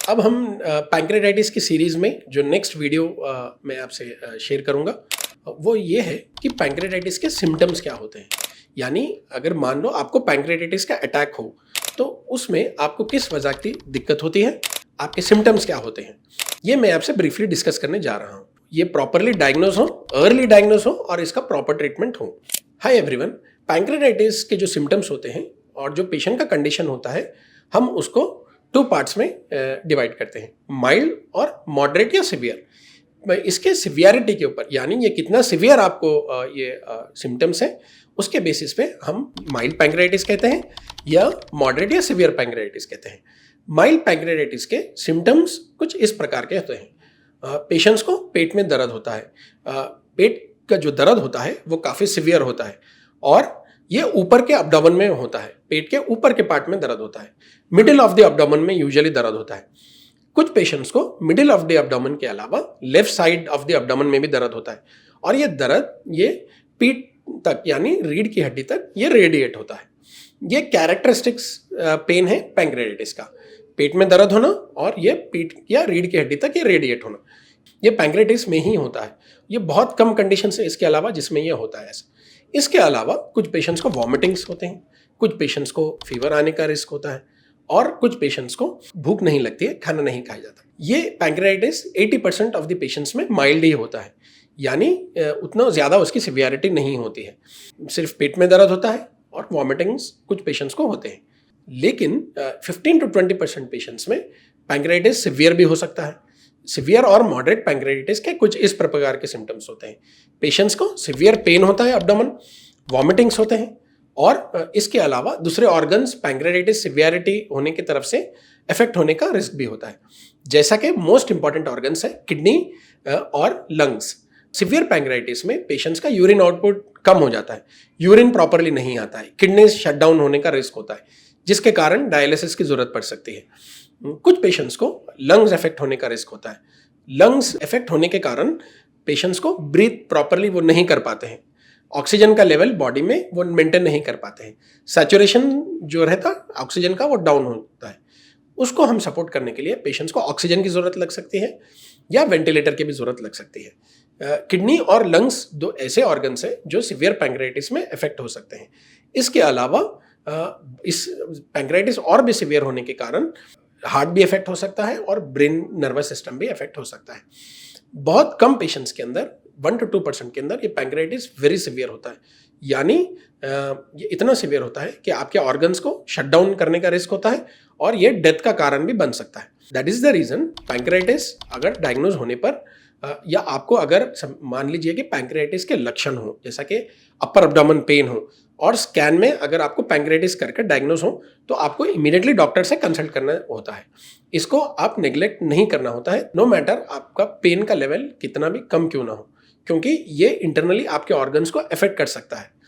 अब हम पैंक्रेटाइटिस की सीरीज में जो नेक्स्ट वीडियो मैं आपसे शेयर करूंगा वो ये है कि पैंक्रेटाइटिस के सिम्टम्स क्या होते हैं। यानी अगर मान लो आपको पैंक्रेटाइटिस का अटैक हो तो उसमें आपको किस वजह की दिक्कत होती है, आपके सिम्टम्स क्या होते हैं, ये मैं आपसे ब्रीफली डिस्कस करने जा रहा हूँ। ये प्रॉपरली डायग्नोज हो, अर्ली डायग्नोज हो और इसका प्रॉपर ट्रीटमेंट हो। हाय एवरीवन, पैंक्रेटाइटिस के जो सिम्टम्स होते हैं और जो पेशेंट का कंडीशन होता है, हम उसको टू पार्ट्स में डिवाइड करते हैं, माइल्ड और मॉडरेट या सिवियर। इसके सिवियरिटी के ऊपर, यानी ये कितना सिवियर आपको ये सिम्टम्स है, उसके बेसिस पे हम माइल्ड पैंक्रेटाइटिस कहते हैं या मॉडरेट या सिवियर पैंक्रेटाइटिस कहते हैं। माइल्ड पैंक्रेटाइटिस के सिम्टम्स कुछ इस प्रकार के होते हैं। पेशेंट्स को पेट में दर्द होता है, पेट का जो दर्द होता है वो काफ़ी सिवियर होता है और ये ऊपर के अब्डोमेन में होता है, पेट के ऊपर के पार्ट में दर्द होता है। मिडिल ऑफ द अब्डोमेन में यूजुअली दर्द होता है। कुछ पेशेंट्स को मिडिल ऑफ द अब्डोमेन के अलावा left side of the abdomen में भी दर्द होता है और ये दर्द ये पीठ तक यानी रीढ़ की हड्डी तक ये रेडिएट होता है। ये कैरेक्टरिस्टिक्स पेन है पैंक्रेटाइटिस का, पेट में दर्द होना और ये पीठ या रीढ़ की हड्डी तक ये रेडिएट होना। ये पैंक्रेटाइटिस में ही होता है। ये बहुत कम कंडीशन है इसके अलावा जिसमें ये होता है ऐसा। इसके अलावा कुछ पेशेंट्स को वॉमिटिंग्स होते हैं, कुछ पेशेंट्स को फीवर आने का रिस्क होता है और कुछ पेशेंट्स को भूख नहीं लगती है, खाना नहीं खाया जाता। ये पैंक्रेटाइटिस 80% ऑफ द पेशेंट्स में माइल्ड ही होता है, यानी उतना ज़्यादा उसकी सिवियरिटी नहीं होती है। सिर्फ पेट में दर्द होता है और वॉमिटिंग्स कुछ पेशेंट्स को होते हैं। लेकिन 15 to 20% पेशेंट्स में पैंक्रेटाइटिस सिवियर भी हो सकता है। सिवियर और मॉडरेट पैंक्रेटाइटिस के कुछ इस प्रकार के सिम्टम्स होते हैं। पेशेंट्स को सिवियर पेन होता है अब्डोमेन, वॉमिटिंग्स होते हैं और इसके अलावा दूसरे ऑर्गन्स पैंक्रेटाइटिस सिवियरिटी होने की तरफ से इफेक्ट होने का रिस्क भी होता है, जैसा कि मोस्ट इंपॉर्टेंट ऑर्गन्स है किडनी और लंग्स। सिवियर पैंक्रेटाइटिस में पेशेंट्स का यूरिन आउटपुट कम हो जाता है, यूरिन प्रॉपरली नहीं आता है, किडनी शटडाउन होने का रिस्क होता है, जिसके कारण डायलिसिस की जरूरत पड़ सकती है। कुछ पेशेंट्स को लंग्स इफेक्ट होने का रिस्क होता है। लंग्स इफेक्ट होने के कारण पेशेंट्स को ब्रीथ प्रॉपरली वो नहीं कर पाते हैं, ऑक्सीजन का लेवल बॉडी में वो मेंटेन नहीं कर पाते हैं, सैचुरेशन जो रहता ऑक्सीजन का वो डाउन होता है। उसको हम सपोर्ट करने के लिए पेशेंट्स को ऑक्सीजन की ज़रूरत लग सकती है या वेंटिलेटर की भी ज़रूरत लग सकती है। किडनी और लंग्स दो ऐसे ऑर्गन्स हैं जो सिवियर पैंक्रेटाइटिस में इफेक्ट हो सकते हैं। इसके अलावा इस पैंक्रेटाइटिस और भी सिवियर होने के कारण हार्ट भी इफेक्ट हो सकता है और ब्रेन नर्वस सिस्टम भी इफेक्ट हो सकता है। बहुत कम पेशेंट्स के अंदर 1 to 2% के अंदर ये पैंक्रेटाइटिस वेरी सिवियर होता है, यानी ये इतना सिवियर होता है कि आपके ऑर्गन्स को शट डाउन करने का रिस्क होता है और ये डेथ का कारण भी बन सकता है। That is the reason pancreatitis अगर डायग्नोज होने पर या आपको अगर मान लीजिए कि पैंक्रेटाइटिस के लक्षण हो, जैसा कि अपर अब्डोमेन पेन हो और स्कैन में अगर आपको पैंक्रेटाइटिस करके डायग्नोज हो तो आपको इमीडिएटली डॉक्टर से कंसल्ट करना होता है। इसको आप नेग्लेक्ट नहीं करना होता है, नो मैटर आपका पेन का लेवल कितना भी कम क्यों ना हो, क्योंकि ये इंटरनली आपके ऑर्गन्स को अफेक्ट कर सकता है।